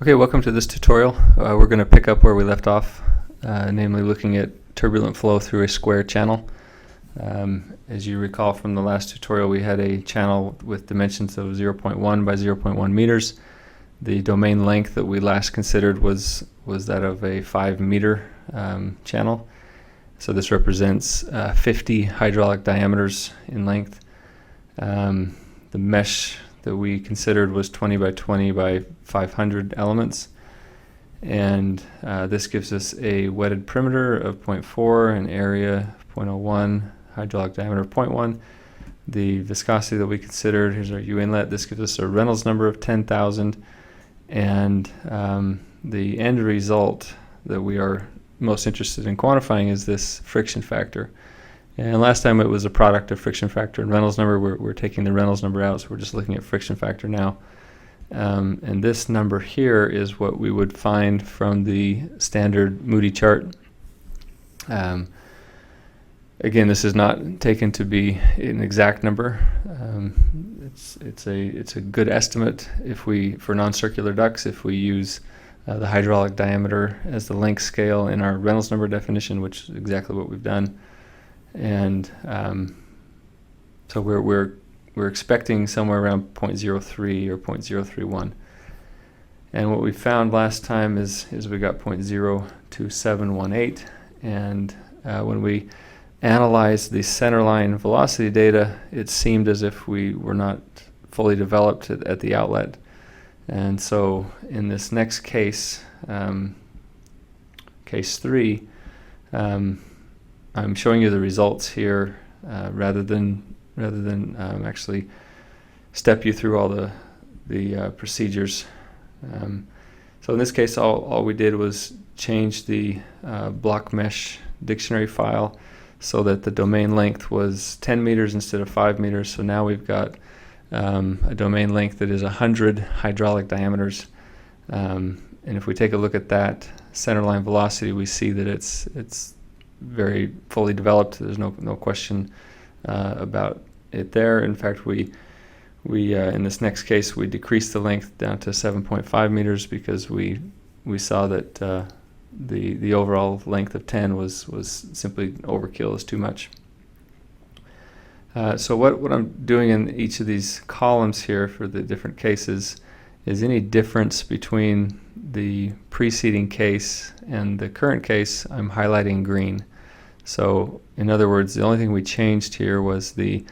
Okay, welcome to this tutorial. We're going to pick up where we left off, namely looking at turbulent flow through a square channel. As you recall from the last tutorial, we had a channel with dimensions of 0.1 by 0.1 meters. The domain length that we last considered was that of a 5 meter channel. So this represents 50 hydraulic diameters in length. The mesh that we considered was 20 by 20 by 500 elements, and this gives us a wetted perimeter of 0.4, an area of 0.01, hydraulic diameter of 0.1. The viscosity that we considered, here's our U inlet, this gives us a Reynolds number of 10,000, and the end result that we are most interested in quantifying is this friction factor. And last time it was a product of friction factor and Reynolds number. We're taking the Reynolds number out, so we're just looking at friction factor now. And this number here is what we would find from the standard Moody chart. Again, this is not taken to be an exact number. It's a good estimate for non-circular ducts if we use the hydraulic diameter as the length scale in our Reynolds number definition, which is exactly what we've done. And so we're expecting somewhere around 0.03 or 0.031. And what we found last time is we got 0.02718. And when we analyzed the centerline velocity data, it seemed as if we were not fully developed at the outlet. And so in this next case, case 3, I'm showing you the results here rather than actually step you through all the procedures. So in this case, all we did was change the block mesh dictionary file so that the domain length was 10 meters instead of 5 meters. So now we've got a domain length that is 100 hydraulic diameters. And if we take a look at that centerline velocity, we see that it's very fully developed. There's no question about it there. In fact, we in this next case we decreased the length down to 7.5 meters because we saw that the overall length of 10 was simply overkill, is too much. So what I'm doing in each of these columns here for the different cases is any difference between the preceding case and the current case I'm highlighting green. So in other words, the only thing we changed here was the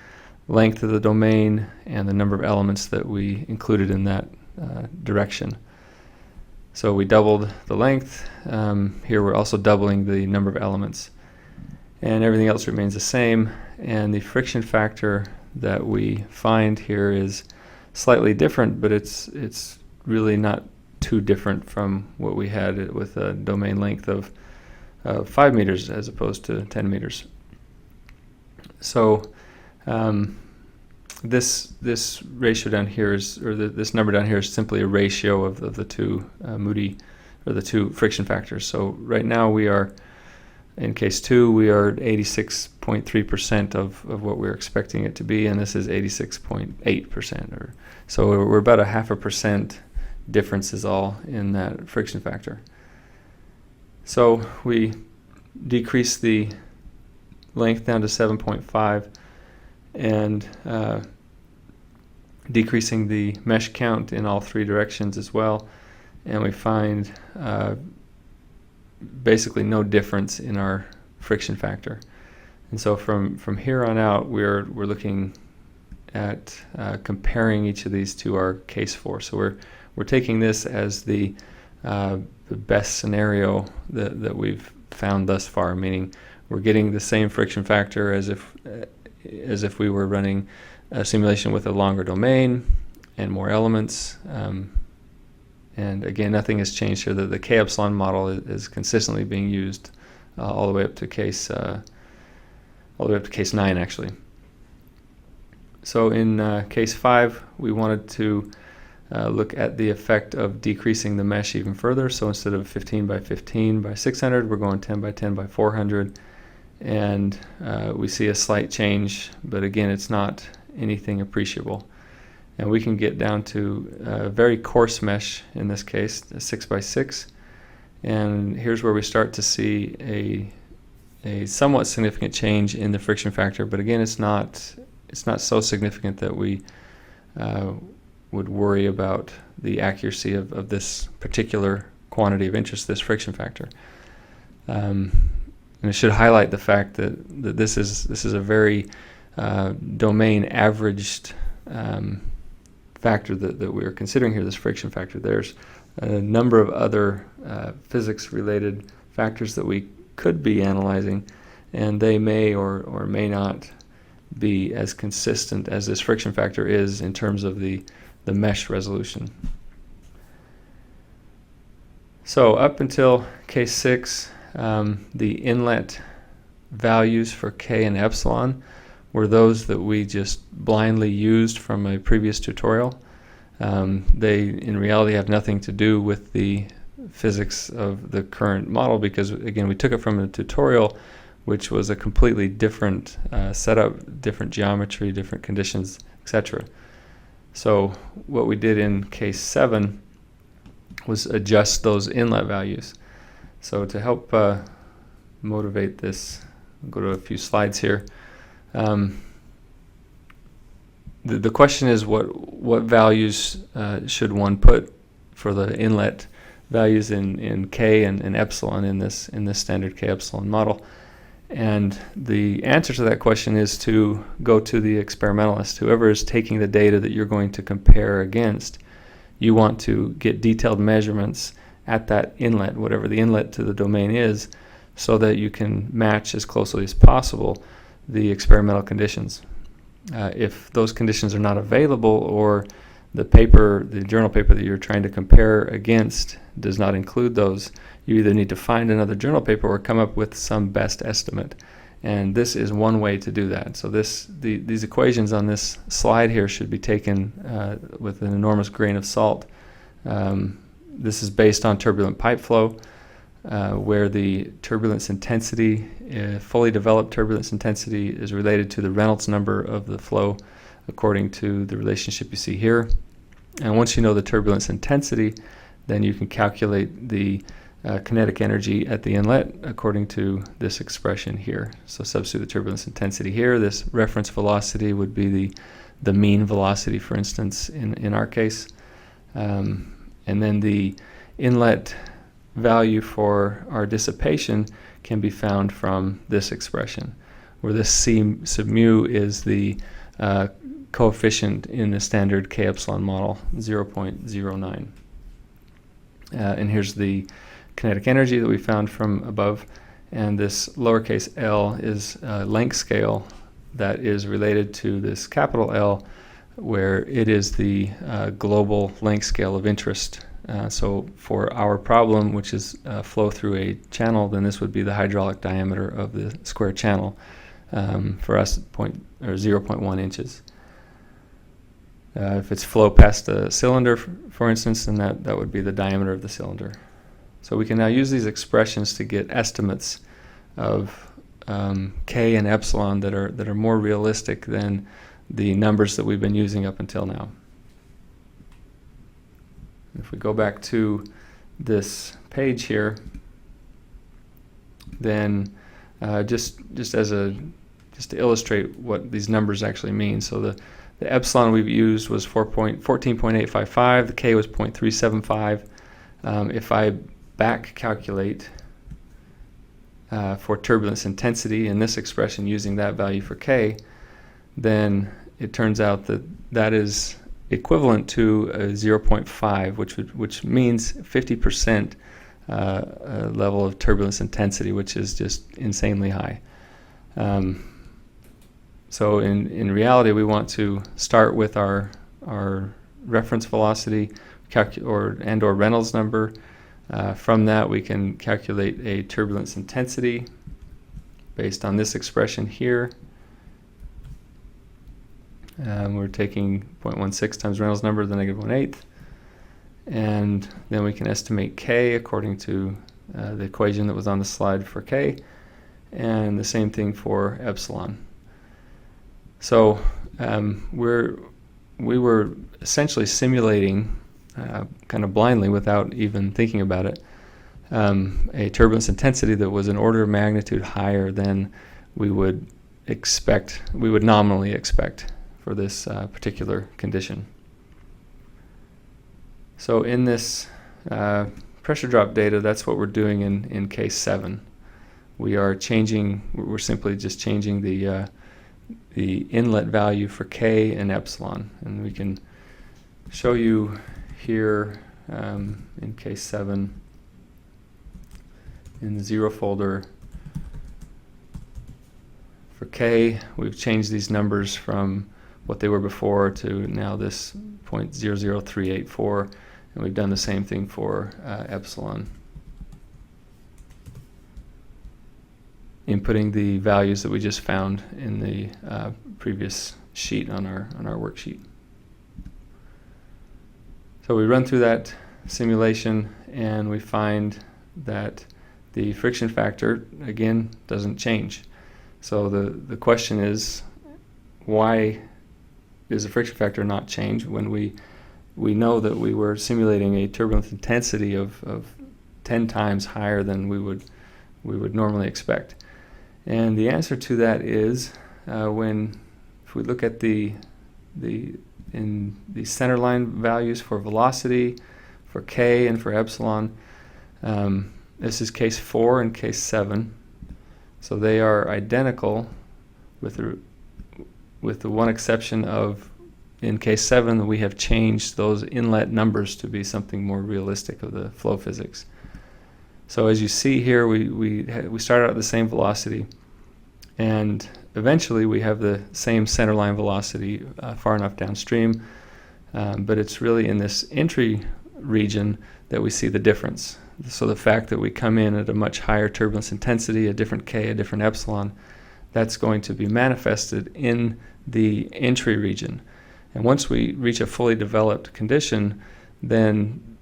length of the domain and the number of elements that we included in that direction. So we doubled the length. Here we're also doubling the number of elements. And everything else remains the same. And the friction factor that we find here is slightly different, but it's really not too different from what we had with a domain length of 5 meters as opposed to 10 meters. So this ratio down here is, or this number down here is simply a ratio of the two Moody, or the two friction factors. So right now we are, in case 2, we are at 86.3% of what we're expecting it to be, and this is 86.8%. So we're about 0.5% difference is all in that friction factor. So we decrease the length down to 7.5 and decreasing the mesh count in all 3 directions as well, and we find basically no difference in our friction factor. And so from here on out, we're looking at comparing each of these to our case 4. So we're taking this as the best scenario that we've found thus far, meaning we're getting the same friction factor as if we were running a simulation with a longer domain and more elements. And again, nothing has changed here. The K epsilon model is consistently being used all the way up to case 9 actually. So in case 5, we wanted to look at the effect of decreasing the mesh even further. So instead of 15 by 15 by 600, we're going 10 by 10 by 400. And we see a slight change, but again, it's not anything appreciable. and we can get down to a very coarse mesh, in this case, a 6x6. And here's where we start to see a somewhat significant change in the friction factor, but again, it's not so significant that we would worry about the accuracy of this particular quantity of interest, this friction factor. And it should highlight the fact that this is a very domain averaged factor that we're considering here, this friction factor. There's a number of other physics-related factors that we could be analyzing, and they may or may not be as consistent as this friction factor is in terms of the mesh resolution. So up until case 6, the inlet values for K and epsilon were those that we just blindly used from a previous tutorial. They in reality have nothing to do with the physics of the current model, because again, we took it from a tutorial which was a completely different setup, different geometry, different conditions, etc. So what we did in case 7 was adjust those inlet values. So to help motivate this, I'll go to a few slides here. The question is what values should one put for the inlet values in K and epsilon in this standard K epsilon model. And the answer to that question is to go to the experimentalist. Whoever is taking the data that you're going to compare against, you want to get detailed measurements at that inlet, whatever the inlet to the domain is, so that you can match as closely as possible the experimental conditions. If those conditions are not available, or the journal paper that you're trying to compare against does not include those, you either need to find another journal paper or come up with some best estimate. And this is one way to do that. So these equations on this slide here should be taken with an enormous grain of salt. This is based on turbulent pipe flow, where the turbulence intensity, fully developed turbulence intensity, is related to the Reynolds number of the flow according to the relationship you see here. And once you know the turbulence intensity, then you can calculate the kinetic energy at the inlet according to this expression here. So substitute the turbulence intensity here. This reference velocity would be the mean velocity, for instance, in our case. And then the inlet value for our dissipation can be found from this expression, where this C sub mu is the coefficient in the standard K epsilon model, 0.09. And here's the kinetic energy that we found from above, and this lowercase l is a length scale that is related to this capital L, where it is the global length scale of interest. So for our problem, which is flow through a channel, then this would be the hydraulic diameter of the square channel. For us, 0.1 inches. If it's flow past a cylinder, for instance, then that would be the diameter of the cylinder. So we can now use these expressions to get estimates of K and epsilon that are more realistic than the numbers that we've been using up until now. If we go back to this page here, then just to illustrate what these numbers actually mean. So the epsilon we've used was 14.855. The K was 0.375. If I back calculate for turbulence intensity in this expression using that value for K, then it turns out that is equivalent to a 0.5, which means 50% level of turbulence intensity, which is just insanely high. So in reality, we want to start with our reference velocity or Reynolds number. From that, we can calculate a turbulence intensity based on this expression here. We're taking 0.16 times Reynolds number, the -1/8. And then we can estimate K according to the equation that was on the slide for K, and the same thing for epsilon. So we were essentially simulating kind of blindly without even thinking about it a turbulence intensity that was an order of magnitude higher than we would nominally expect for this particular condition. So in this pressure drop data, that's what we're doing in case 7. We're simply just changing the inlet value for K and epsilon. And we can show you here in case 7 in the 0 folder. For K, we've changed these numbers from what they were before to now this 0.00384, and we've done the same thing for epsilon, inputting the values that we just found in the previous sheet on our worksheet. So we run through that simulation, and we find that the friction factor, again, doesn't change. So the question is, why does the friction factor not change when we know that we were simulating a turbulence intensity of 10 times higher than we would normally expect? And the answer to that is if we look at the centerline values for velocity, for K, and for epsilon. This is case 4 and case 7. So they are identical with the one exception of, in case 7, we have changed those inlet numbers to be something more realistic of the flow physics. So as you see here, we start out at the same velocity, and eventually we have the same centerline velocity far enough downstream, but it's really in this entry region that we see the difference. So the fact that we come in at a much higher turbulence intensity, a different K, a different epsilon, that's going to be manifested in the entry region. And once we reach a fully developed condition, then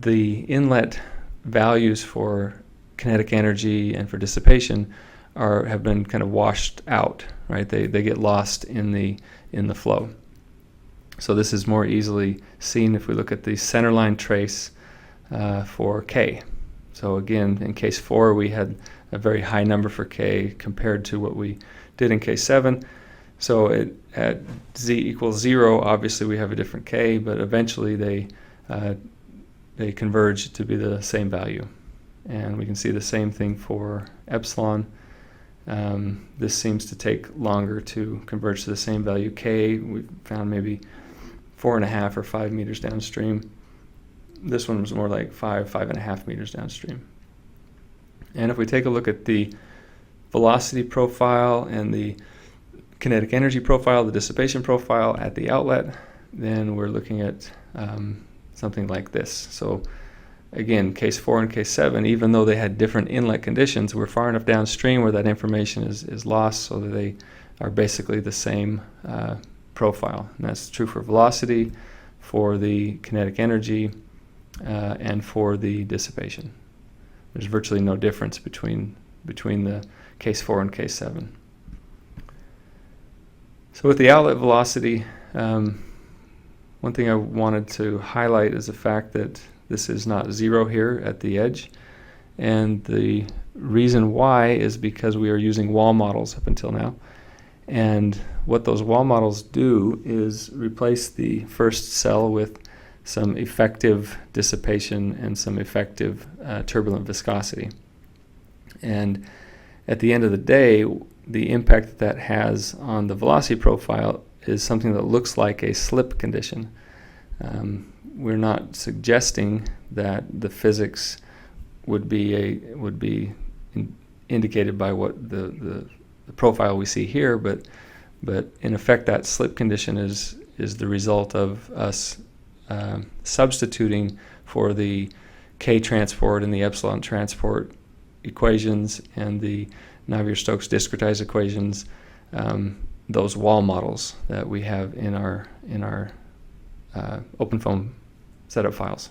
the inlet values for kinetic energy and for dissipation have been kind of washed out, right? They get lost in the flow. So this is more easily seen if we look at the centerline trace for K. So again, in case 4, we had a very high number for K compared to what we did in case 7. So at z equals 0, obviously we have a different K, but eventually they converge to be the same value. And we can see the same thing for epsilon. This seems to take longer to converge to the same value. K, we found maybe 4.5 or 5 meters downstream. This one was more like 5.5 meters downstream. And if we take a look at the velocity profile and the kinetic energy profile, the dissipation profile at the outlet, then we're looking at something like this. So again, case 4 and case 7, even though they had different inlet conditions, we're far enough downstream where that information is lost, so that they are basically the same profile. And that's true for velocity, for the kinetic energy, and for the dissipation. There's virtually no difference between the case 4 and case 7. So with the outlet velocity, one thing I wanted to highlight is the fact that this is not 0 here at the edge. And the reason why is because we are using wall models up until now. And what those wall models do is replace the first cell with some effective dissipation and some effective turbulent viscosity. And at the end of the day, the impact that has on the velocity profile is something that looks like a slip condition. We're not suggesting that the physics would be indicated by what the profile we see here, but in effect that slip condition is the result of us substituting for the K transport and the epsilon transport equations and the Navier-Stokes discretized equations, those wall models that we have in our openFOAM setup files.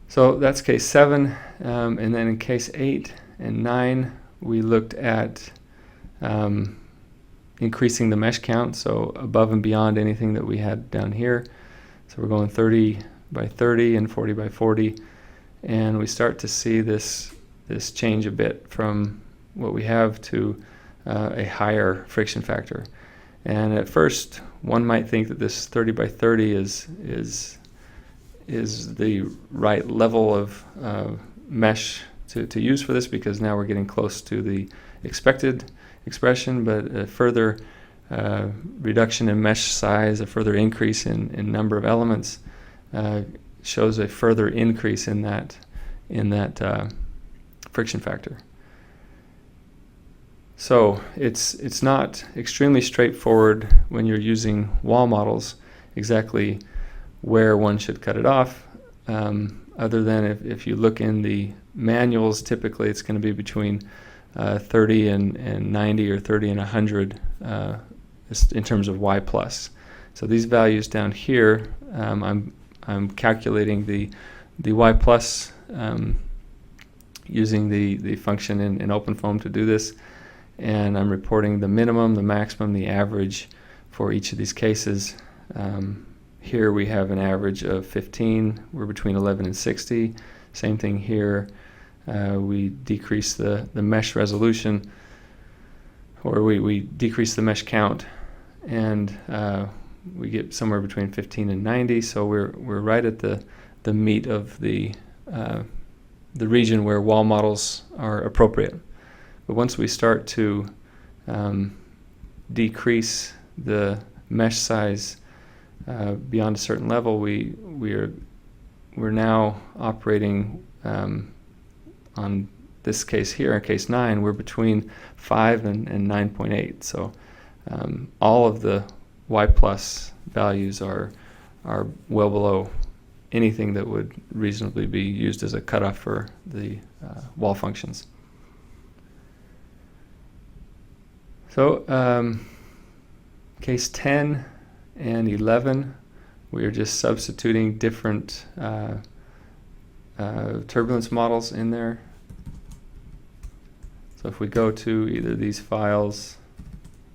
So that's case 7, and then in case 8 and 9 we looked at increasing the mesh count, so above and beyond anything that we had down here. So we're going 30 by 30 and 40 by 40, and we start to see this change a bit from what we have to a higher friction factor. And at first, one might think that this 30 by 30 is the right level of mesh to use for this, because now we're getting close to the expected expression, but a further reduction in mesh size, a further increase in number of elements, shows a further increase in that friction factor. So it's not extremely straightforward when you're using wall models exactly where one should cut it off, other than if you look in the manuals, typically it's going to be between 30 and 90 or 30 and 100 in terms of Y plus. So these values down here, I'm calculating the Y plus using the function in openFOAM to do this, and I'm reporting the minimum, the maximum, the average for each of these cases. Here we have an average of 15. We're between 11 and 60. Same thing here. We decrease the mesh resolution, or we decrease the mesh count, and we get somewhere between 15 and 90. So we're right at the meat of the region where wall models are appropriate. But once we start to decrease the mesh size beyond a certain level, we're now operating on this case here, in case 9, we're between 5 and 9.8. So all of the Y plus values are well below anything that would reasonably be used as a cutoff for the wall functions. So case 10 and 11, we are just substituting different turbulence models in there. So if we go to either these files,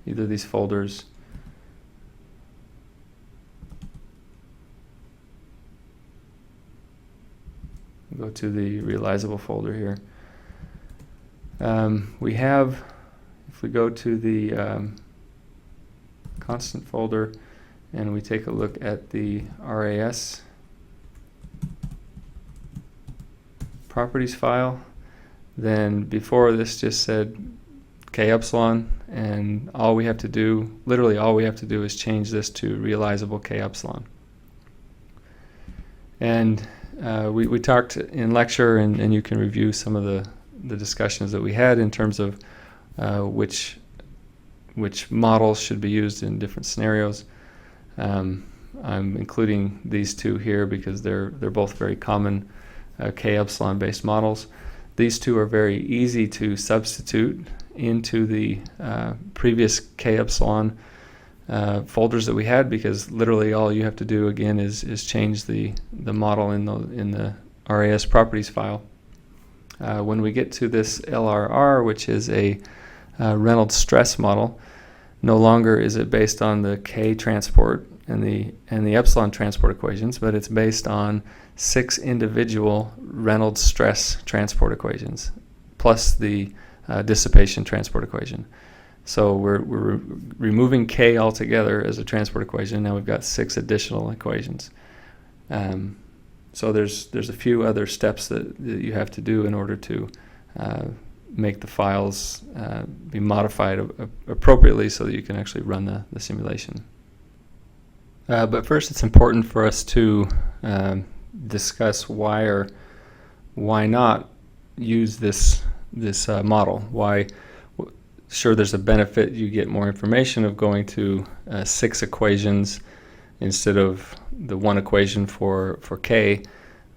either these folders, go to the realizable folder here. We have, if we go to the constant folder and we take a look at the RAS properties file, then before this just said K epsilon, and all we have to do, literally all we have to do, is change this to realizable K epsilon. And we talked in lecture, and you can review some of the discussions that we had in terms of which models should be used in different scenarios. I'm including these two here because they're both very common K epsilon based models. These two are very easy to substitute into the previous K epsilon folders that we had, because literally all you have to do again is change the model in the RAS properties file. When we get to this LRR, which is a Reynolds stress model, no longer is it based on the K transport and the epsilon transport equations, but it's based on 6 individual Reynolds stress transport equations plus the dissipation transport equation. So we're removing K altogether as a transport equation. Now we've got 6 additional equations. So there's a few other steps that you have to do in order to make the files be modified appropriately so that you can actually run the simulation. But first, it's important for us to discuss why or why not use this model. Why? Sure, there's a benefit. You get more information of going to 6 equations instead of the 1 equation for K,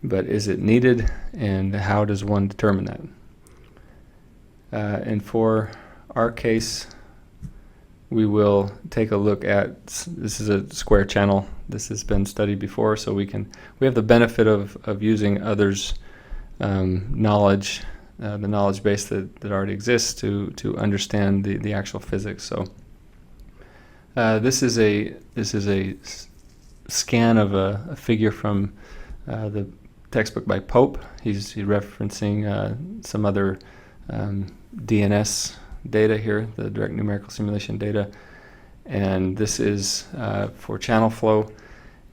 but is it needed, and how does one determine that? And for our case, we will take a look at, this is a square channel. This has been studied before, so we have the benefit of using others' knowledge, the knowledge base that already exists to understand the actual physics. So This is a scan of a figure from the textbook by Pope. He's referencing some other DNS data here, the direct numerical simulation data, and this is for channel flow.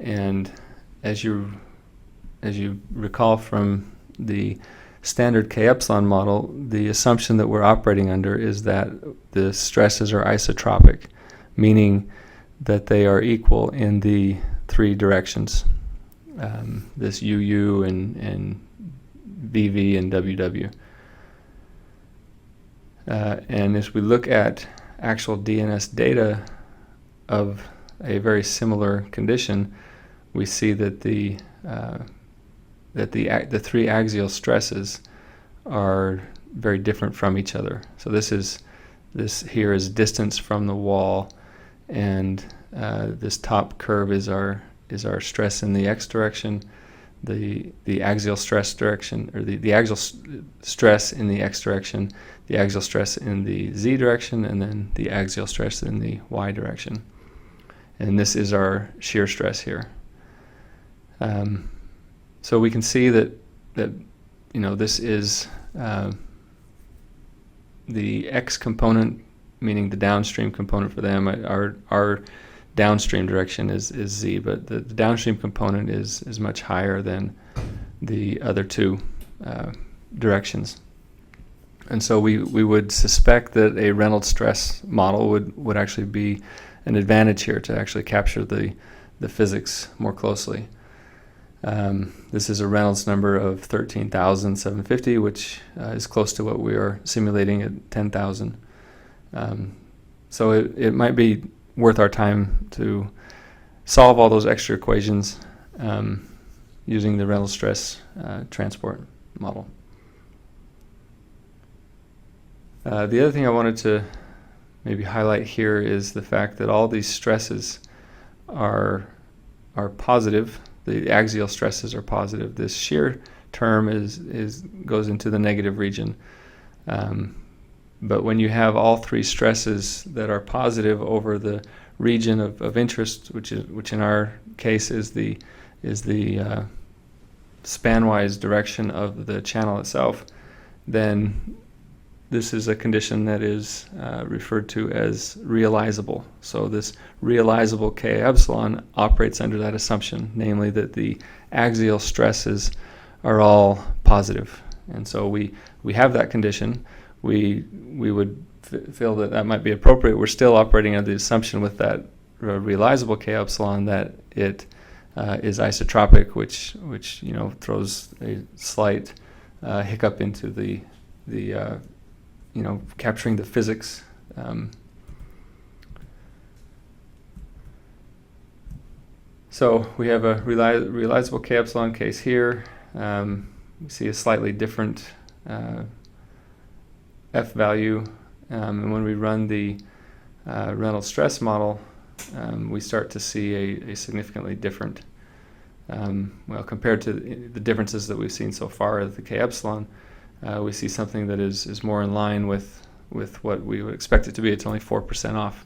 And as you recall from the standard K-epsilon model, the assumption that we're operating under is that the stresses are isotropic, meaning that they are equal in the three directions, this UU and VV and WW. And as we look at actual DNS data of a very similar condition, we see that the three axial stresses are very different from each other. So this here is distance from the wall, and this top curve is our stress in the x direction, the axial stress direction, or the axial stress in the x direction, the axial stress in the z direction, and then the axial stress in the y direction. And this is our shear stress here. So we can see that this is the x component, meaning the downstream component for them. Our downstream direction is z, but the downstream component is much higher than the other two directions. And so we would suspect that a Reynolds stress model would actually be an advantage here to actually capture the physics more closely. This is a Reynolds number of 13,750, which is close to what we are simulating at 10,000. So it might be worth our time to solve all those extra equations using the Reynolds stress transport model. The other thing I wanted to maybe highlight here is the fact that all these stresses are positive. The axial stresses are positive. This shear term goes into the negative region. But when you have all three stresses that are positive over the region of interest, which in our case is the spanwise direction of the channel itself, then this is a condition that is referred to as realizable. So this realizable K epsilon operates under that assumption, namely that the axial stresses are all positive. And so we have that condition. We would feel that might be appropriate. We're still operating under the assumption with that realizable K epsilon that it is isotropic, which throws a slight hiccup into the capturing the physics. So we have a realizable K epsilon case here. We see a slightly different F value, and when we run the Reynolds stress model, we start to see a significantly different, compared to the differences that we've seen so far at the K epsilon, we see something that is more in line with what we would expect it to be. It's only 4% off.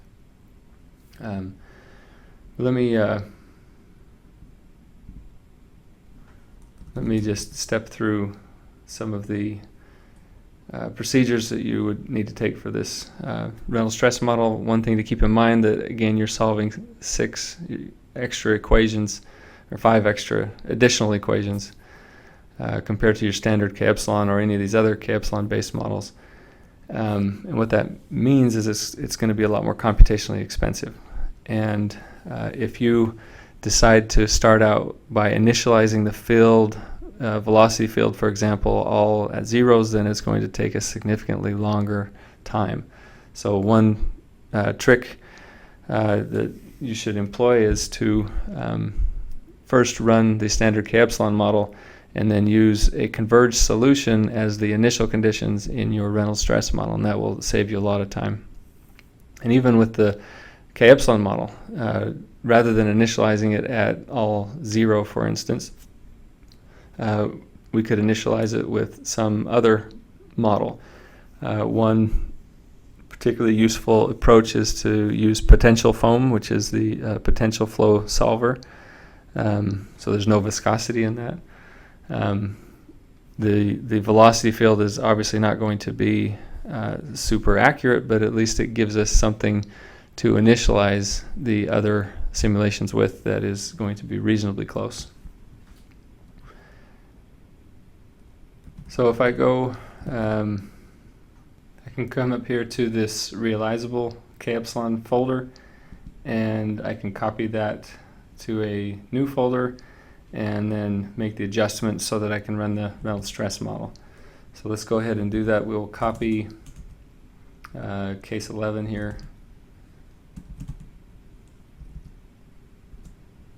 Let me just step through some of the procedures that you would need to take for this Reynolds stress model. One thing to keep in mind that, again, you're solving 6 extra equations, or 5 extra additional equations, compared to your standard K epsilon or any of these other K epsilon based models. And what that means is it's going to be a lot more computationally expensive. And if you decide to start out by initializing the field, velocity field, for example, all at zeros, then it's going to take a significantly longer time. So one trick that you should employ is to first run the standard K epsilon model and then use a converged solution as the initial conditions in your Reynolds stress model, and that will save you a lot of time. And even with the K epsilon model, rather than initializing it at all 0, for instance, we could initialize it with some other model. One particularly useful approach is to use potential foam, which is the potential flow solver. So there's no viscosity in that. The velocity field is obviously not going to be super accurate, but at least it gives us something to initialize the other simulations with that is going to be reasonably close. So if I go, I can come up here to this realizable K epsilon folder, and I can copy that to a new folder and then make the adjustments so that I can run the Reynolds stress model. So let's go ahead and do that. We'll copy case 11 here.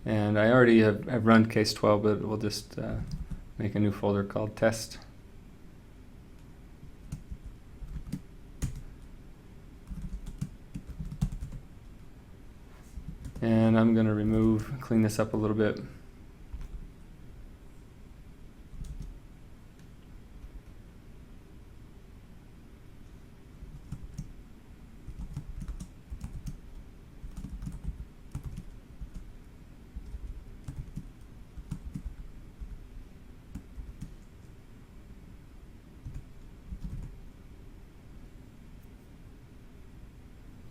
And I already have run case 12, but we'll just make a new folder called test. And I'm going to clean this up a little bit.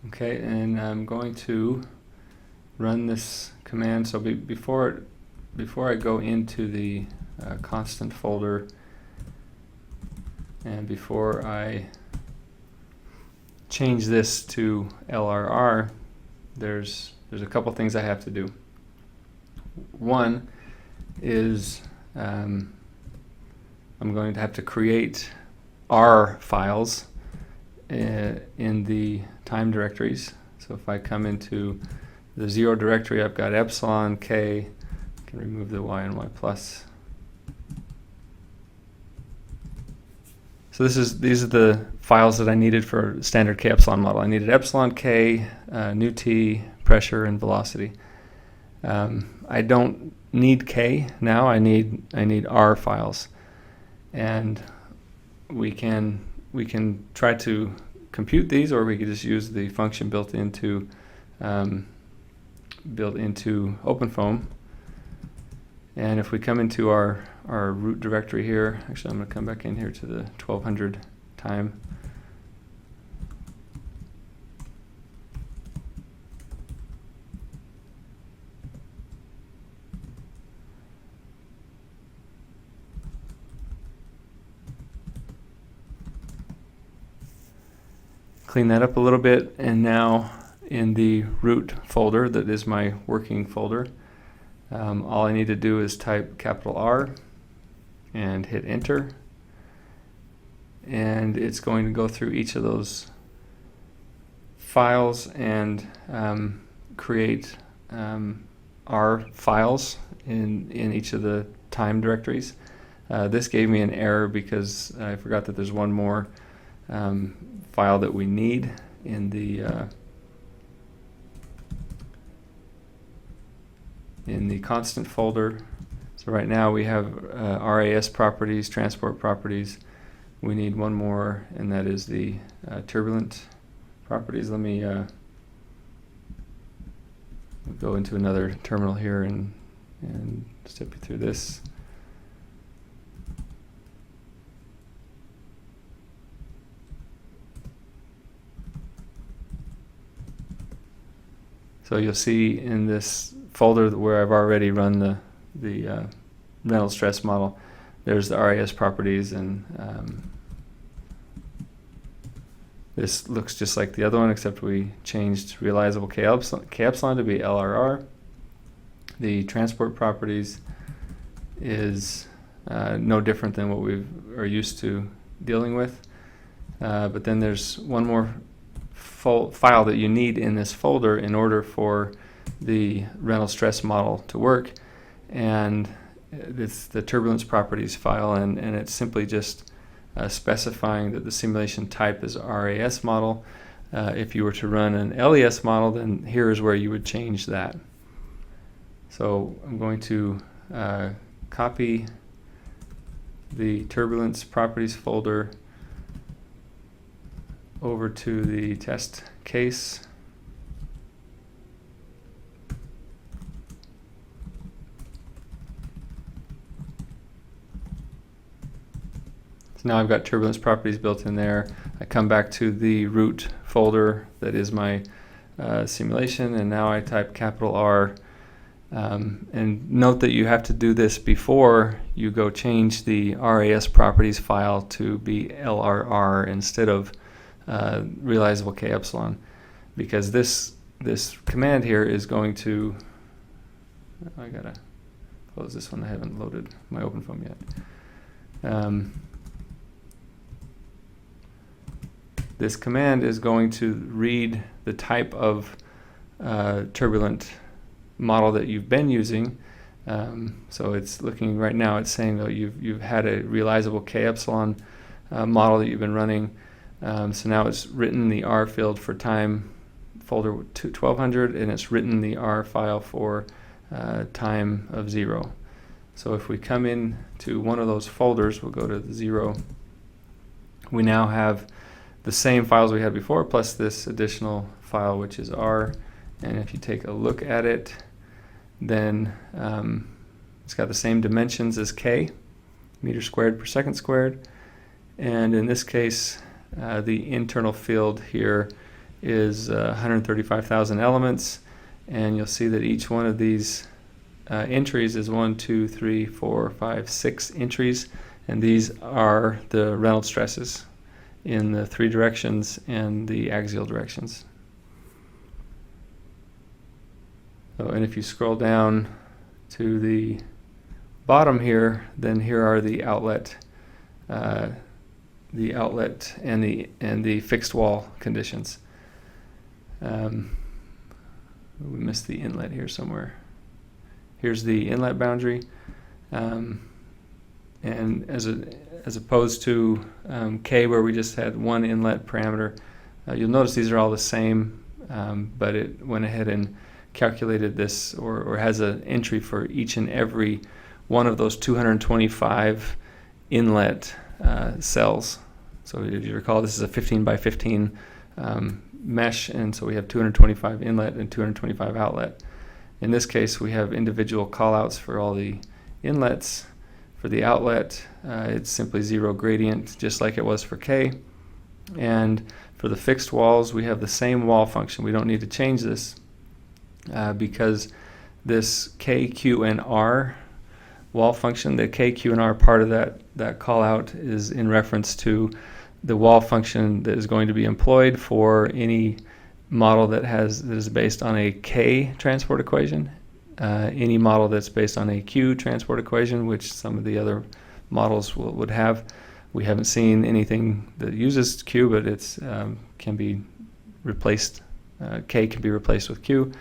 Okay, and I'm going to run this command. So before I go into the constant folder, and before I change this to LRR, there's a couple things I have to do. One is I'm going to have to create R files in the time directories. So if I come into the 0 directory, I've got epsilon k. I can remove the y and y plus. So these are the files that I needed for standard K epsilon model. I needed epsilon k, nu t, pressure, and velocity. I don't need k now. I need R files, and we can try to compute these, or we could just use the function built into openFOAM. And if we come into our root directory here, actually I'm going to come back in here to the 1200 time. Clean that up a little bit, and now in the root folder that is my working folder, all I need to do is type capital R and hit enter, and it's going to go through each of those files and create R files in each of the time directories. This gave me an error because I forgot that there's one more file that we need in the constant folder. So right now we have RAS properties, transport properties. We need one more, and that is the turbulent properties. Let me go into another terminal here and step you through this. So you'll see in this folder where I've already run the Reynolds stress model, there's the RAS properties, and this looks just like the other one, except we changed realizable K epsilon to be LRR. The transport properties is no different than what we are used to dealing with, but then there's one more file that you need in this folder in order for the Reynolds stress model to work, and it's the turbulence properties file, and it's simply just specifying that the simulation type is RAS model. If you were to run an LES model, then here is where you would change that. So I'm going to copy the turbulence properties folder over to the test case. So now I've got Turbulence properties built in there. I come back to the root folder that is my simulation, and now I type capital R. And note that you have to do this before you go change the RAS properties file to be LRR instead of realizable K epsilon, because this command here is going to, I gotta close this one, I haven't loaded my openFOAM yet. This command is going to read the type of turbulent model that you've been using. So it's looking right now, it's saying that you've had a realizable K epsilon model that you've been running. So now it's written the R field for time folder 1200, and it's written the R file for time of 0. So if we come in to one of those folders, we'll go to the 0. We now have the same files we had before, plus this additional file, which is R. And if you take a look at it, then it's got the same dimensions as K, meters squared per second squared. And in this case, the internal field here is 135,000 elements. And you'll see that each one of these entries is 1, 2, 3, 4, 5, 6 entries. And these are the Reynolds stresses in the 3 directions and the axial directions. So, and if you scroll down to the bottom here, then here are the outlet and the fixed wall conditions. We missed the inlet here somewhere. Here's the inlet boundary, and as opposed to K, where we just had one inlet parameter, you'll notice these are all the same, but it went ahead and calculated this, or has an entry for each and every one of those 225 inlet cells. So if you recall, this is a 15 by 15 mesh, and so we have 225 inlet and 225 outlet. In this case, we have individual callouts for all the inlets. For the outlet, it's simply 0 gradient, just like it was for K. And for the fixed walls, we have the same wall function. We don't need to change this because this K, Q, and R wall function, the K, Q, and R part of that call out is in reference to the wall function that is going to be employed for any model that is based on a K transport equation. Any model that's based on a Q transport equation, which some of the other models would have. We haven't seen anything that uses Q, but it's can be replaced. K can be replaced with Q.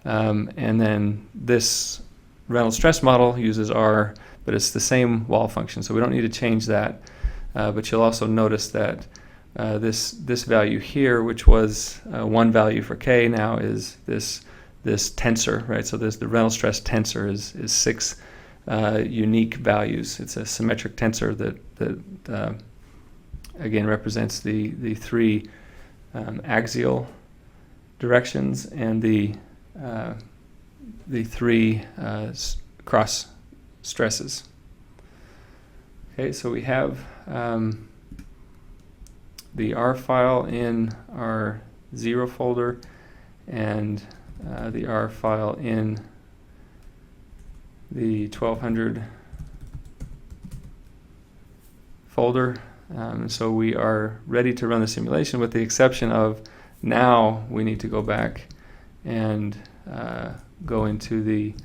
And then this Reynolds stress model uses R, but it's the same wall function, so we don't need to change that. But you'll also notice that this value here, which was one value for K, now is this tensor, right? So the Reynolds stress tensor is 6 unique values. It's a symmetric tensor that again represents the 3 axial directions and the 3 cross stresses. Okay, so we have the R file in our 0 folder and the R file in the 1200 folder. So we are ready to run the simulation, with the exception of now we need to go back and go into the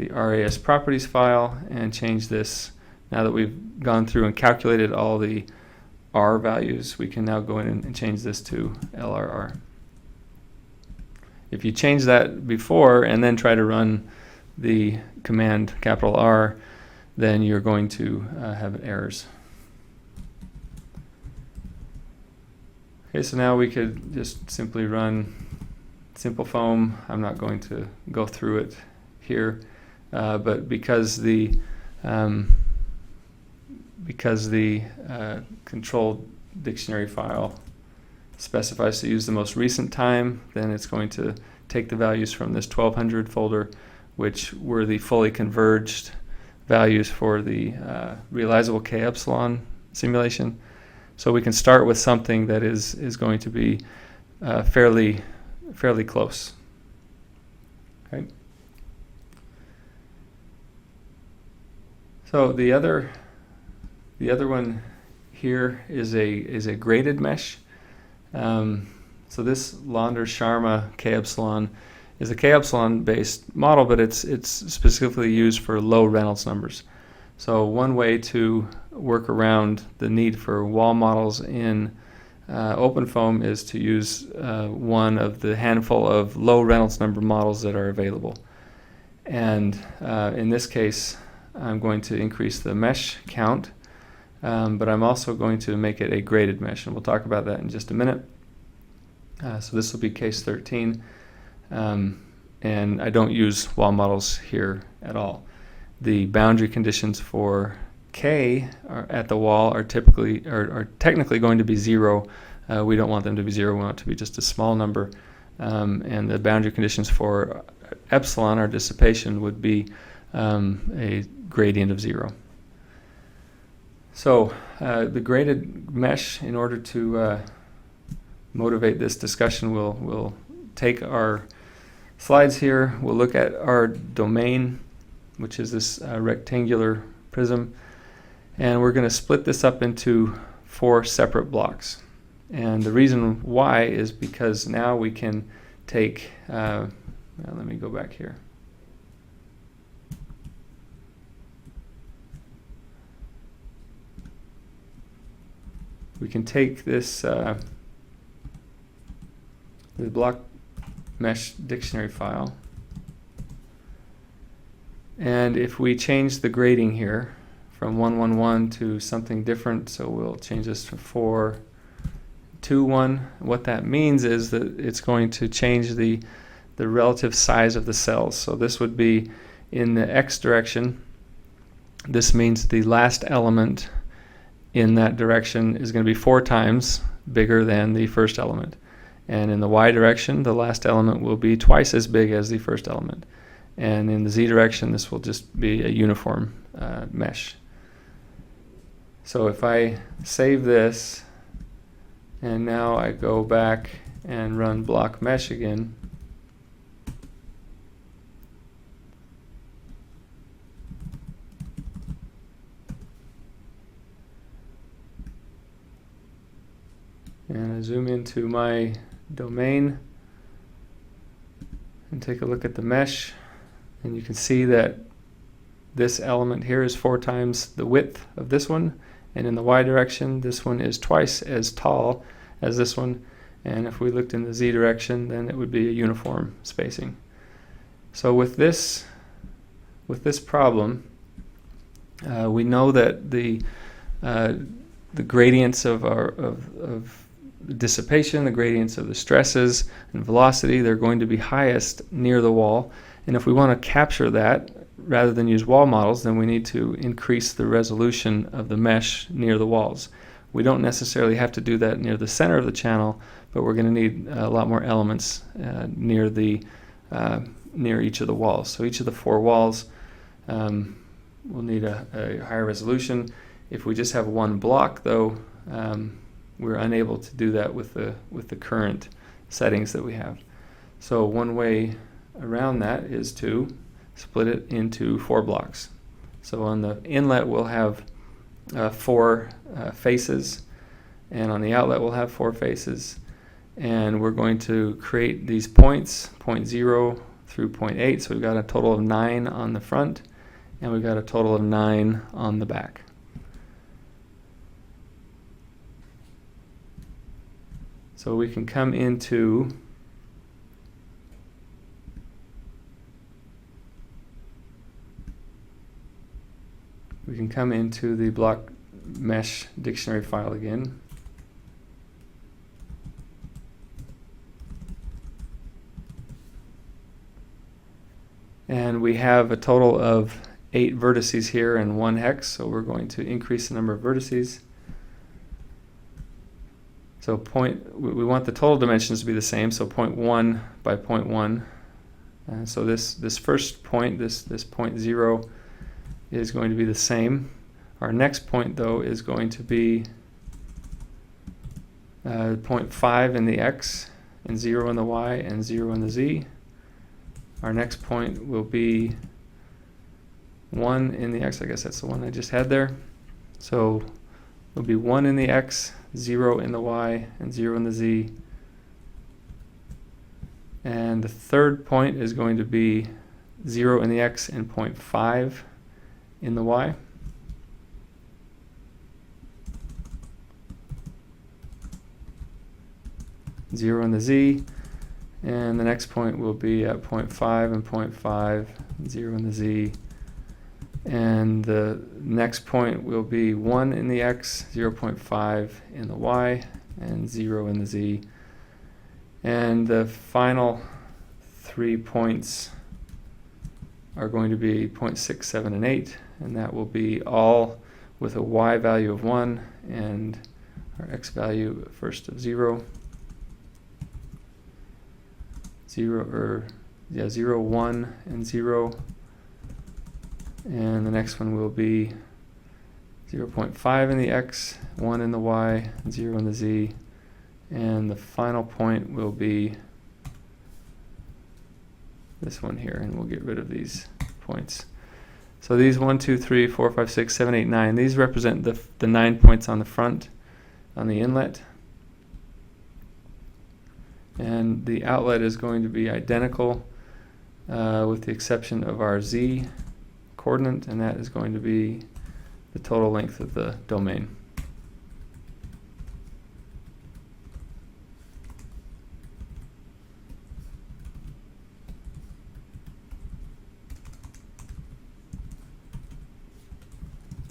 RAS properties file and change this. Now that we've gone through and calculated all the R values, we can now go in and change this to LRR. If you change that before and then try to run the command capital R, then you're going to have errors. Okay, so now we could just simply run simple foam. I'm not going to go through it here, but because the because the controlled dictionary file specifies to use the most recent time, then it's going to take the values from this 1200 folder, which were the fully converged values for the realizable K epsilon simulation. So we can start with something that is going to be fairly close. Okay. So the other one here is a graded mesh. So this Launder-Sharma K epsilon is a K epsilon based model, but it's specifically used for low Reynolds numbers. So one way to work around the need for wall models in openFOAM is to use one of the handful of low Reynolds number models that are available. And in this case, I'm going to increase the mesh count, but I'm also going to make it a graded mesh, and we'll talk about that in just a minute. So this will be case 13, and I don't use wall models here at all. The boundary conditions for K at the wall are technically going to be 0. We don't want them to be 0. We want it to be just a small number. And the boundary conditions for epsilon, our dissipation, would be a gradient of 0. So the graded mesh, in order to motivate this discussion, we'll take our slides here. We'll look at our domain, which is this rectangular prism, and we're going to split this up into 4 separate blocks. And the reason why is because now we can take, let me go back here. We can take this the block mesh dictionary file, and if we change the grading here from 111 to something different, so we'll change this to 421, what that means is that it's going to change the relative size of the cells. So this would be in the X direction. This means the last element in that direction is going to be 4 times bigger than the first element. And in the Y direction, the last element will be twice as big as the first element. And in the Z direction, this will just be a uniform mesh. So if I save this, and now I go back and run block mesh again, and I zoom into my domain and take a look at the mesh, and you can see that this element here is 4 times the width of this one, and in the Y direction this one is twice as tall as this one, and if we looked in the Z direction then it would be a uniform spacing. So with this problem, we know that the gradients of dissipation, the gradients of the stresses and velocity, they're going to be highest near the wall. And if we want to capture that, rather than use wall models, then we need to increase the resolution of the mesh near the walls. We don't necessarily have to do that near the center of the channel, but we're going to need a lot more elements near each of the walls. So each of the 4 walls will need a higher resolution. If we just have one block, though, we're unable to do that with the current settings that we have. So one way around that is to split it into 4 blocks. So on the inlet we'll have 4 faces, and on the outlet we'll have 4 faces, and we're going to create these points, point 0 through point 8, so we've got a total of 9 on the front, and we've got a total of 9 on the back. So we can come into the block mesh dictionary file again. And we have a total of 8 vertices here and 1 hex, so we're going to increase the number of vertices. So we want the total dimensions to be the same, so 0.1 by 0.1. So this first point, this point 0, is going to be the same. Our next point, though, is going to be 0.5 in the x, and 0 in the y, and 0 in the z. Our next point will be 1 in the x. I guess that's the one I just had there. So it'll be 1 in the x, 0 in the y, and 0 in the z. And the third point is going to be 0 in the x and 0.5 in the y. Zero in the z, and the next point will be at 0.5 and 0.5, 0 in the z, and the next point will be 1 in the x, 0.5 in the y, and 0 in the z. And the final 3 points are going to be 0.6, 7, and 8, and that will be all with a y value of 1 and our x value first of 0. 0, 1, and 0. And the next one will be 0.5 in the x, 1 in the y, 0 in the z. And the final point will be this one here, and we'll get rid of these points. So these 1, 2, 3, 4, 5, 6, 7, 8, 9, these represent the 9 points on the front, on the inlet. And the outlet is going to be identical with the exception of our z coordinate, and that is going to be the total length of the domain.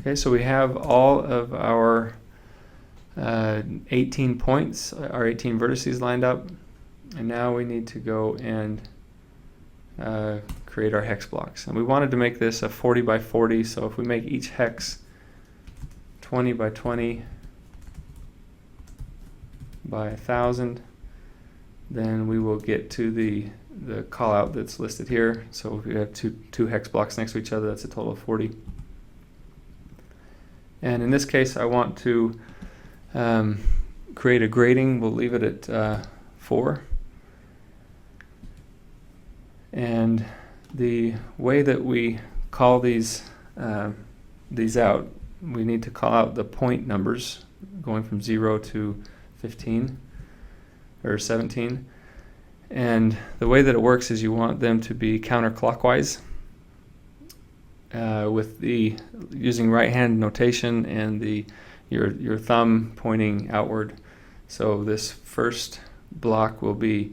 Okay, so we have all of our 18 points, our 18 vertices lined up. And now we need to go and create our hex blocks. And we wanted to make this a 40 by 40, so if we make each hex 20 by 20 by 1,000, then we will get to the call out that's listed here. So if we have two hex blocks next to each other, that's a total of 40. And in this case, I want to create a grading. We'll leave it at 4. And the way that we call these out, we need to call out the point numbers going from 0 to 15 or 17. And the way that it works is you want them to be counterclockwise with using right hand notation and your thumb pointing outward. So this first block will be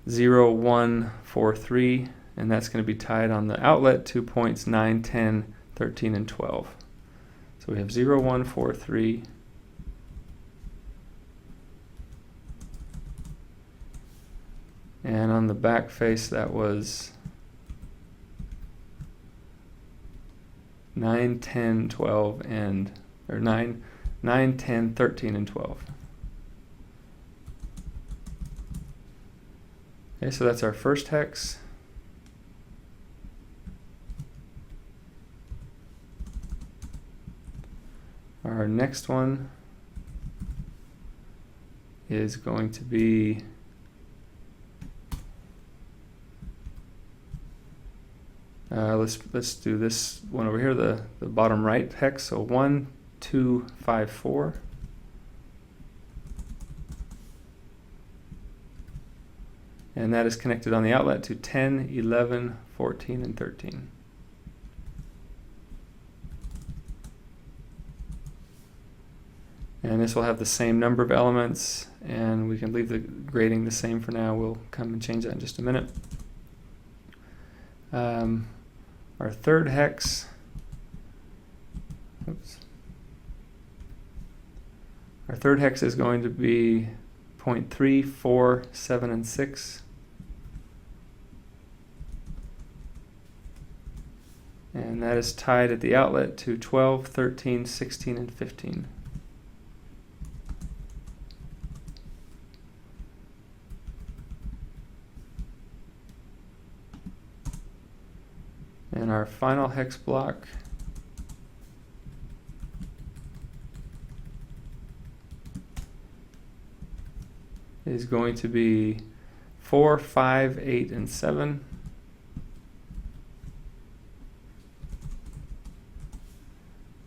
0, 1, 4, 3, and that's going to be tied on the outlet to points 9, 10, 13, and 12. So we have 0, 1, 4, 3. And on the back face, that was 9, 10, 12, or 9, 10, 13, and 12. Okay, so that's our first hex. Our next one is going to be let's do this one over here, the bottom right hex. So 1, 2, 5, 4. And that is connected on the outlet to 10, 11, 14, and 13. And this will have the same number of elements, and we can leave the grading the same for now. We'll come and change that in just a minute. Our third hex, our third hex is going to be 0.3, 4, 7, and 6. And that is tied at the outlet to 12, 13, 16, and 15. And our final hex block is going to be 4, 5, 8, and 7.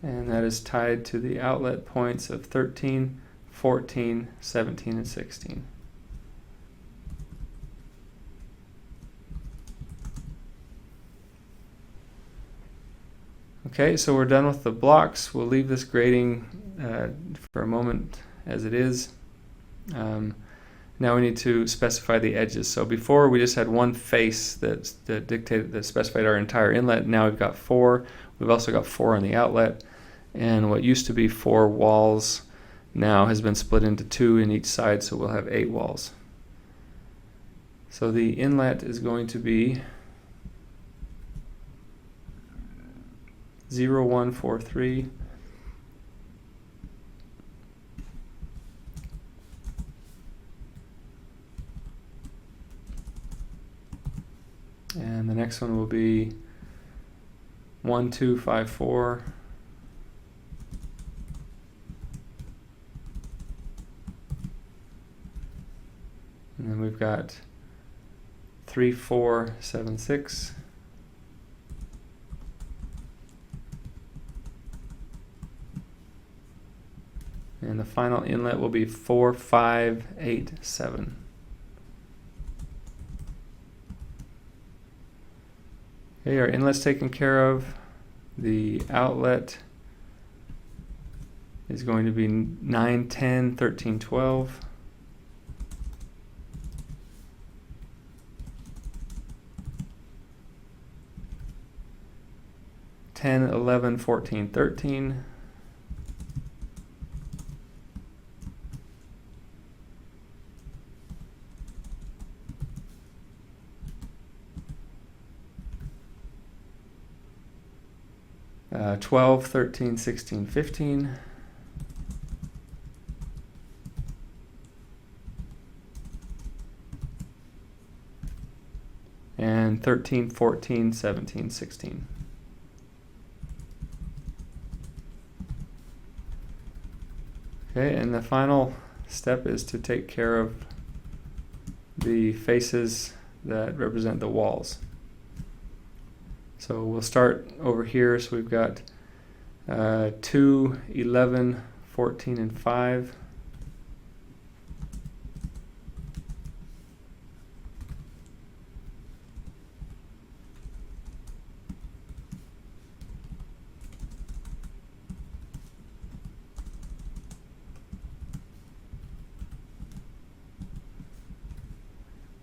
And that is tied to the outlet points of 13, 14, 17, and 16. Okay, so we're done with the blocks. We'll leave this grading for a moment as it is. Now we need to specify the edges. So before we just had one face that specified our entire inlet. Now we've got 4. We've also got 4 on the outlet. And what used to be 4 walls now has been split into 2 in each side, so we'll have 8 walls. So the inlet is going to be 0, 1, 4, 3. And the next one will be 1, 2, 5, 4. And then we've got 3, 4, 7, 6. And the final inlet will be 4, 5, 8, 7. Okay, our inlet's taken care of. The outlet is going to be 9, 10, 13, 12. (10, 11, 14, 13). Uh, 12, 13, 16, 15. And 13, 14, 17, 16. Okay, and the final step is to take care of the faces that represent the walls. So we'll start over here. So we've got 2, 11, 14, and 5.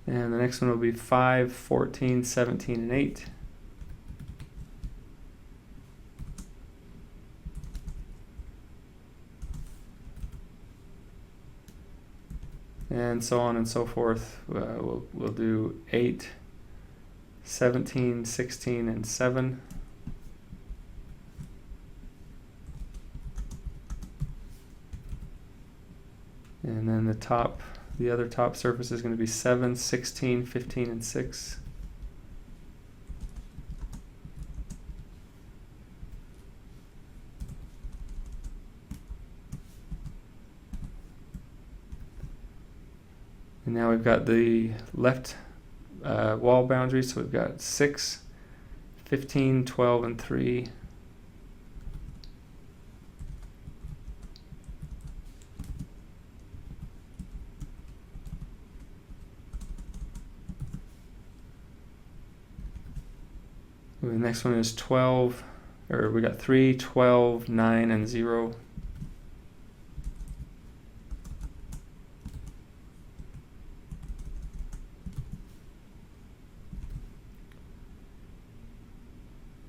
And the next one will be 5, 14, 17, and 8. And so on and so forth. We'll do 8, 17, 16, and 7. And then the other top surface is going to be 7, 16, 15, and 6. And now we've got the left wall boundary, so we've got 6, 15, 12, and 3. The next one is 12, or we got 3, 12, 9, and 0.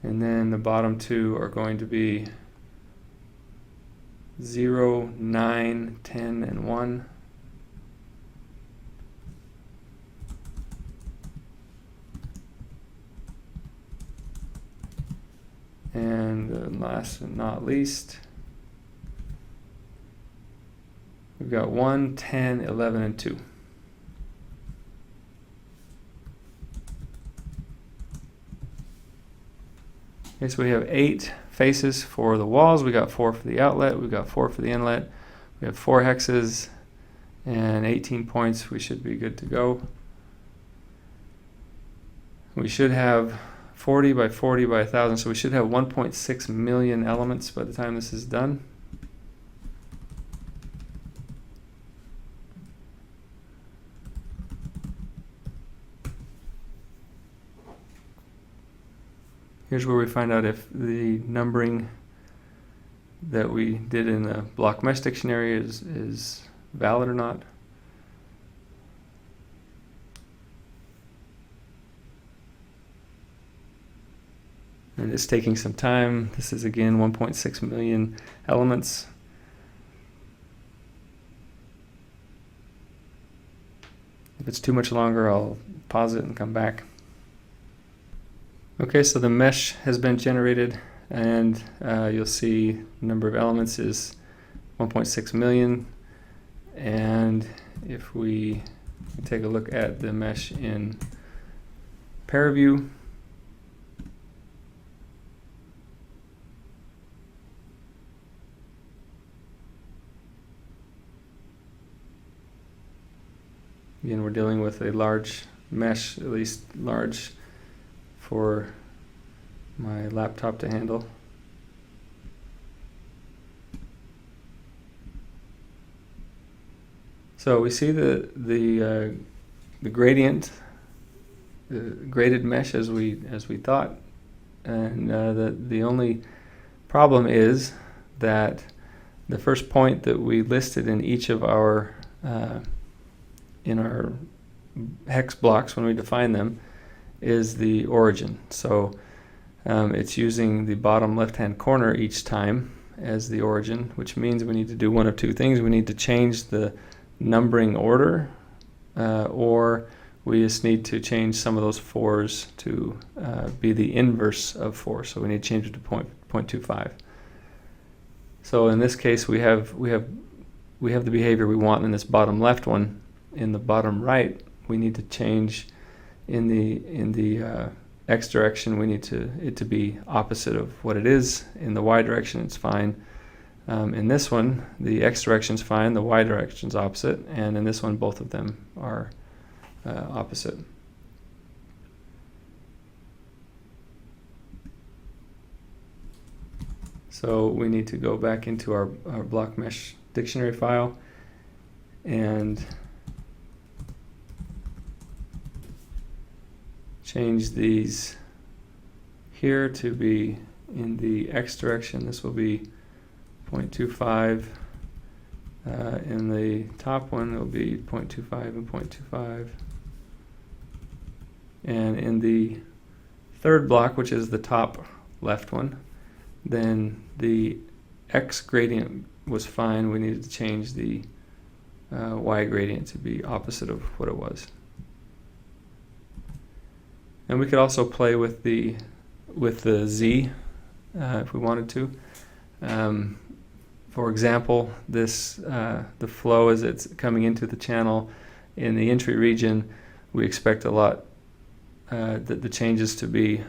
And then the bottom two are going to be 0, 9, 10, and 1. And last but not least, we've got 1, 10, 11, and 2. Okay, so we have 8 faces for the walls. We got 4 for the outlet. We've got 4 for the inlet. We have 4 hexes and 18 points. We should be good to go. We should have 40 by 40 by 1,000, so we should have 1.6 million elements by the time this is done. Here's where we find out if the numbering that we did in the block mesh dictionary is valid or not. And it's taking some time. This is again 1.6 million elements. If it's too much longer, I'll pause it and come back. Okay, so the mesh has been generated, and you'll see the number of elements is 1.6 million. And if we take a look at the mesh in pair view, again, we're dealing with a large mesh, at least large for my laptop to handle. So we see the gradient, graded mesh as we thought, and the only problem is that the first point that we listed in each of our in our hex blocks when we define them is the origin. So it's using the bottom left-hand corner each time as the origin, which means we need to do one of two things. We need to change the numbering order, or we just need to change some of those 4s to be the inverse of 4. So we need to change it to 0.25. So in this case, we have the behavior we want in this bottom left one. In the bottom right, we need to change in the x direction. We need it to be opposite of what it is. In the y direction, it's fine. In this one, the x direction is fine, the y direction is opposite, and in this one, both of them are opposite. So we need to go back into our block mesh dictionary file and change these here to be in the x direction. This will be 0.25. In the top one, it will be 0.25 and 0.25. And in the third block, which is the top left one, then the x gradient was fine. We needed to change the y gradient to be opposite of what it was. And we could also play with the z if we wanted to. For example, this the flow as it's coming into the channel in the entry region, we expect a lot the changes to be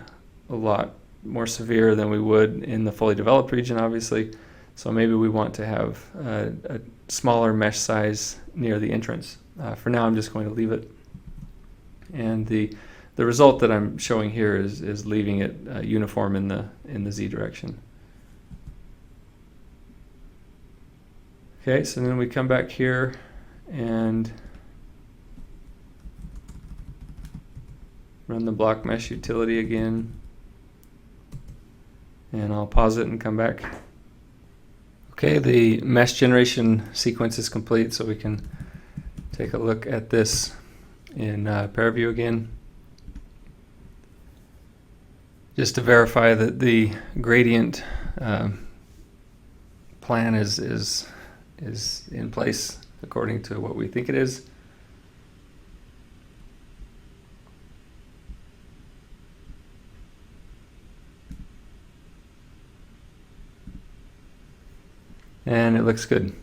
a lot more severe than we would in the fully developed region, obviously. So maybe we want to have a smaller mesh size near the entrance. For now, I'm just going to leave it. And the result that I'm showing here is leaving it uniform in the z direction. Okay, so then we come back here and run the block mesh utility again. And I'll pause it and come back. Okay, the mesh generation sequence is complete, so we can take a look at this in pair view again. Just to verify that the gradient plan is in place according to what we think it is. and it looks good.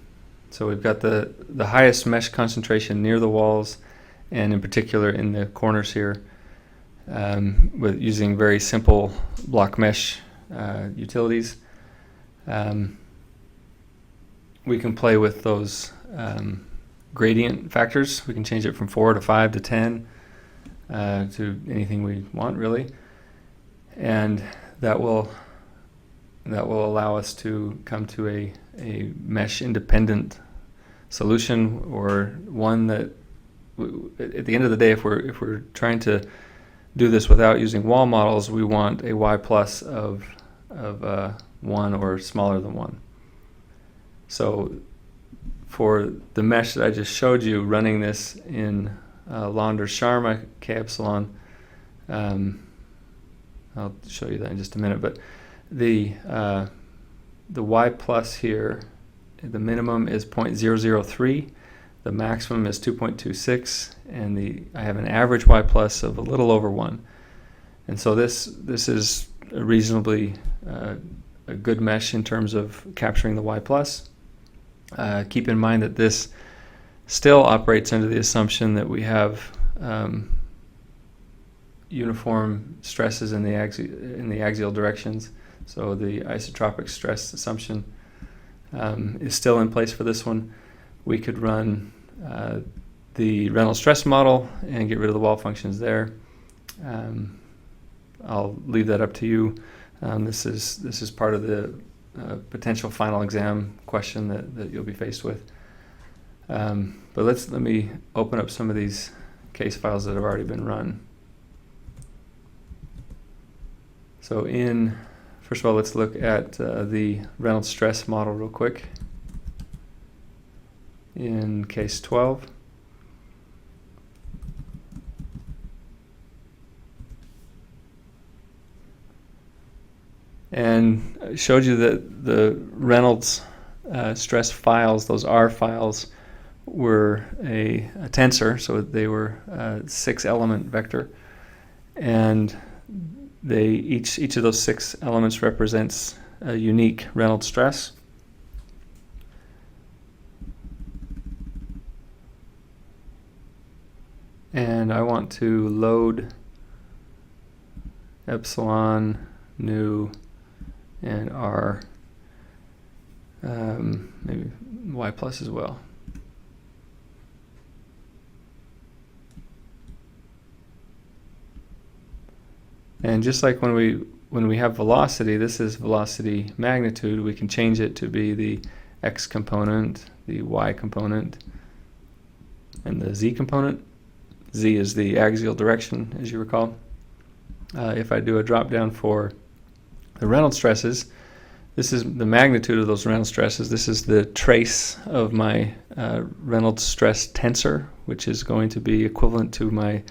So we've got the highest mesh concentration near the walls, and in particular in the corners here, with using very simple block mesh utilities. We can play with those gradient factors. We can change it from 4 to 5 to 10 to anything we want, really, and that will allow us to come to a mesh independent solution, or one that at the end of the day, if we're trying to do this without using wall models, we want a y plus of 1 or smaller than 1. So for the mesh that I just showed you, running this in Landers-Sharma K epsilon, I'll show you that in just a minute, but the y plus here, the minimum is 0.003, the maximum is 2.26, and I have an average y plus of a little over 1. And so this is a reasonably a good mesh in terms of capturing the y plus. Keep in mind that this still operates under the assumption that we have uniform stresses in the axial directions. So the isotropic stress assumption is still in place for this one. We could run the Reynolds stress model and get rid of the wall functions there. I'll leave that up to you. This is part of the potential final exam question that you'll be faced with. But let me open up some of these case files that have already been run. So first of all, let's look at the Reynolds stress model real quick. In case 12. And I showed you that the Reynolds stress files, those R files, were a tensor, so they were a 6-element vector, and each of those 6 elements represents a unique Reynolds stress. And I want to load epsilon, nu, and R, maybe y plus as well. And just like when we have velocity, this is velocity magnitude, we can change it to be the x component, the y component, and the z component. Z is the axial direction, as you recall. If I do a drop down for the Reynolds stresses, this is the magnitude of those Reynolds stresses. This is the trace of my Reynolds stress tensor, which is going to be equivalent to my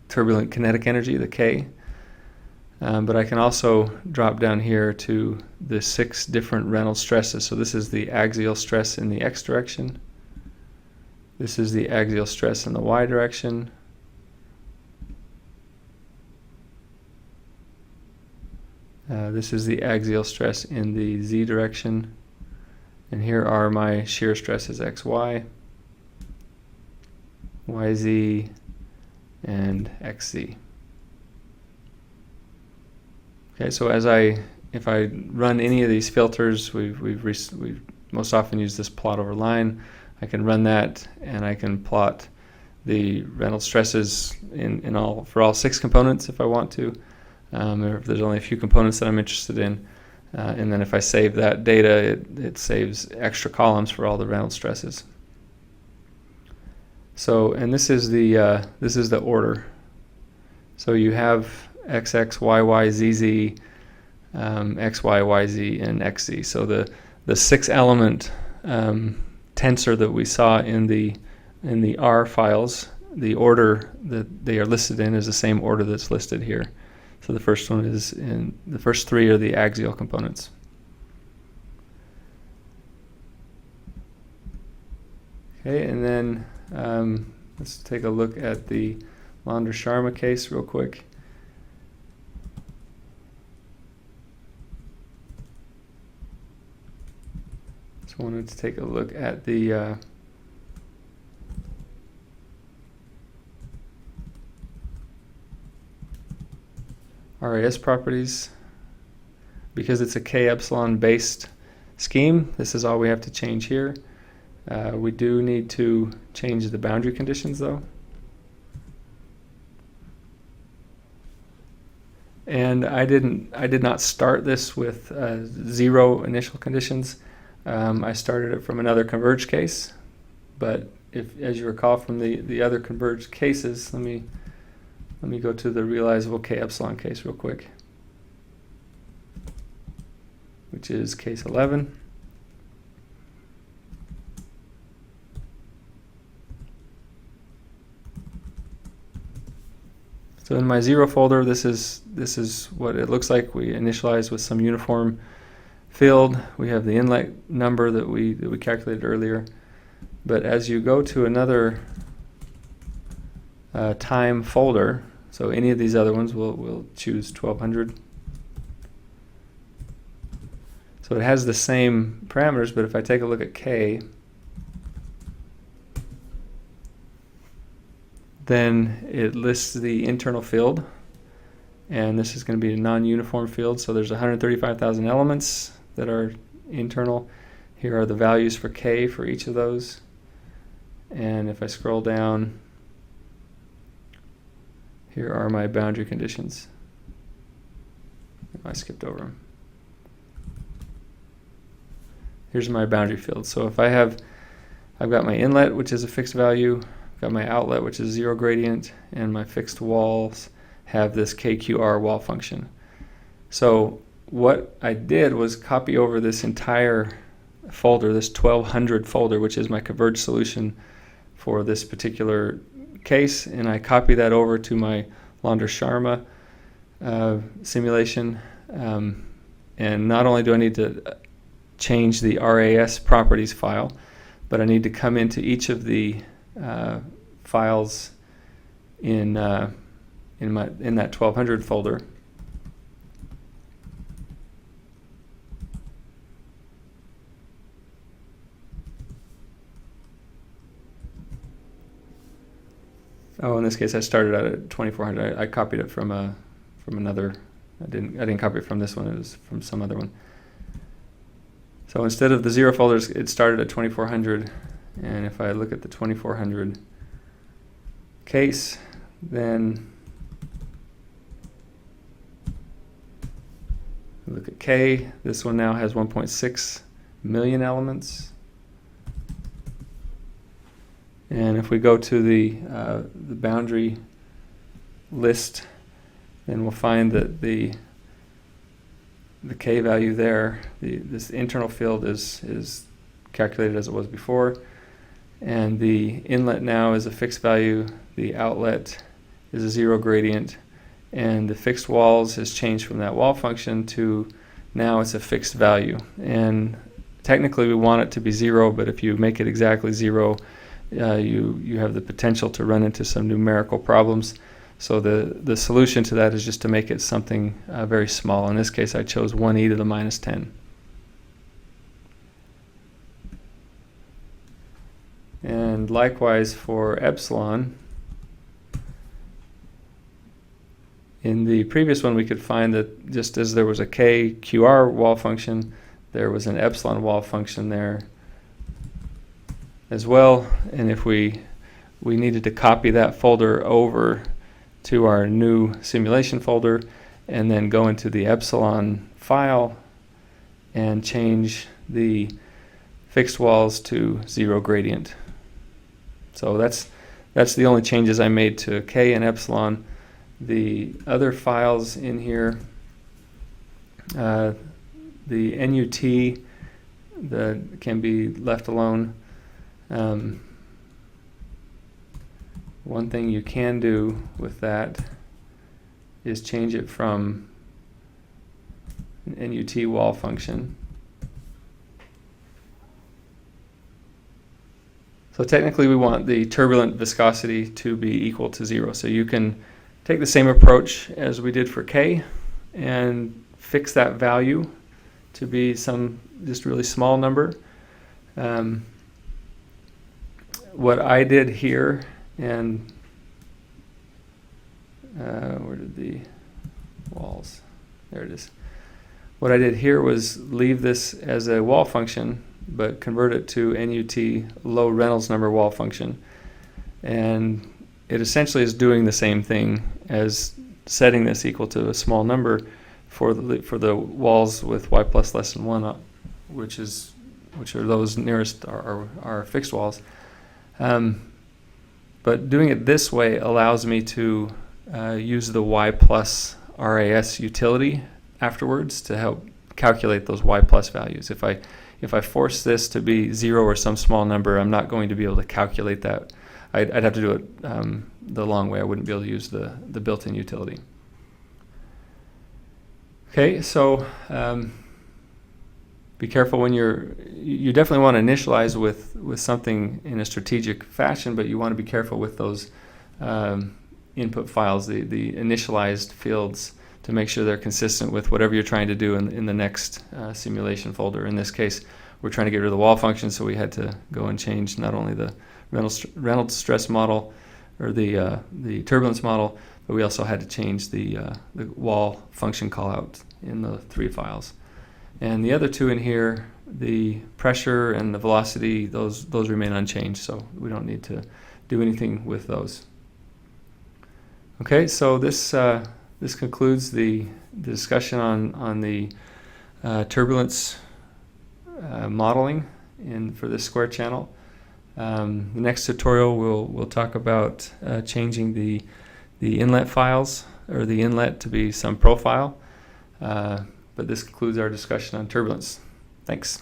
turbulent kinetic energy, the K. But I can also drop down here to the 6 different Reynolds stresses. So this is the axial stress in the x direction. This is the axial stress in the y direction. This is the axial stress in the z direction. And here are my shear stresses xy, yz, and xz. Okay, so if I run any of these filters, we've most often used this plot over line. I can run that, and I can plot the Reynolds stresses for all 6 components if I want to, or if there's only a few components that I'm interested in. And then if I save that data, it saves extra columns for all the Reynolds stresses. So, and this is the order. So you have XX, YY, ZZ, XY, YZ, and XZ. So the 6-element tensor that we saw in the R files, the order that they are listed in is the same order that's listed here. So the first one is the first 3 are the axial components. Okay, and then let's take a look at the Landers-Sharma case real quick. So I wanted to take a look at the RAS properties. Because it's a K epsilon based scheme, this is all we have to change here. We do need to change the boundary conditions though. And I did not start this with 0 initial conditions. I started it from another converged case, but as you recall from the other converged cases, let me go to the realizable K epsilon case real quick, which is case 11. So in my 0 folder, this is what it looks like. We initialize with some uniform field. We have the inlet number that we calculated earlier. But as you go to another time folder, so any of these other ones, we'll choose 1200. So it has the same parameters, but if I take a look at K, then it lists the internal field, and this is going to be a non-uniform field. So there's 135,000 elements that are internal. Here are the values for K for each of those. And if I scroll down, here are my boundary conditions. I skipped over them. Here's my boundary field. So if I've got my inlet, which is a fixed value, I've got my outlet, which is 0 gradient, and my fixed walls have this KQR wall function. So what I did was copy over this entire folder, this 1200 folder, which is my converged solution for this particular case, and I copy that over to my Launder-Sharma simulation. And not only do I need to change the RAS properties file, but I need to come into each of the files in that 1200 folder. Oh, in this case, I started out at 2400. I copied it from another. I didn't copy it from this one. It was from some other one. So instead of the 0 folders, it started at 2400. And if I look at the 2400 case, then look at K. This one now has 1.6 million elements. And if we go to the boundary list, then we'll find that the K value there, this internal field is calculated as it was before, and the inlet now is a fixed value, the outlet is a 0 gradient, and the fixed walls has changed from that wall function to now it's a fixed value. And technically we want it to be 0, but if you make it exactly 0, you have the potential to run into some numerical problems. So the solution to that is just to make it something very small. In this case, I chose 1e to the minus 10. And likewise for epsilon, in the previous one we could find that just as there was a KQR wall function, there was an epsilon wall function there as well. And if we needed to copy that folder over to our new simulation folder and then go into the epsilon file and change the fixed walls to 0 gradient. So that's the only changes I made to K and epsilon. The other files in here, the NUT that can be left alone. One thing you can do with that is change it from an NUT wall function. So technically we want the turbulent viscosity to be equal to 0. So you can take the same approach as we did for K and fix that value to be some just really small number. What I did here, and where did the walls? There it is. What I did here was leave this as a wall function, but convert it to NUT low Reynolds number wall function. And it essentially is doing the same thing as setting this equal to a small number for the walls with y plus less than 1, which are those nearest our fixed walls. But doing it this way allows me to use the y plus RAS utility afterwards to help calculate those y plus values. If I force this to be 0 or some small number, I'm not going to be able to calculate that. I'd have to do it the long way. I wouldn't be able to use the built-in utility. Okay, so be careful when you definitely want to initialize with something in a strategic fashion, but you want to be careful with those input files, the initialized fields, to make sure they're consistent with whatever you're trying to do in the next simulation folder. In this case, we're trying to get rid of the wall function, so we had to go and change not only the Reynolds stress model or the turbulence model, but we also had to change the wall function callout in the 3 files. And the other 2 in here, the pressure and the velocity, those remain unchanged, so we don't need to do anything with those. Okay, so this concludes the discussion on the turbulence modeling for this square channel. The next tutorial we'll talk about changing the inlet files, or the inlet to be some profile. But this concludes our discussion on turbulence. Thanks.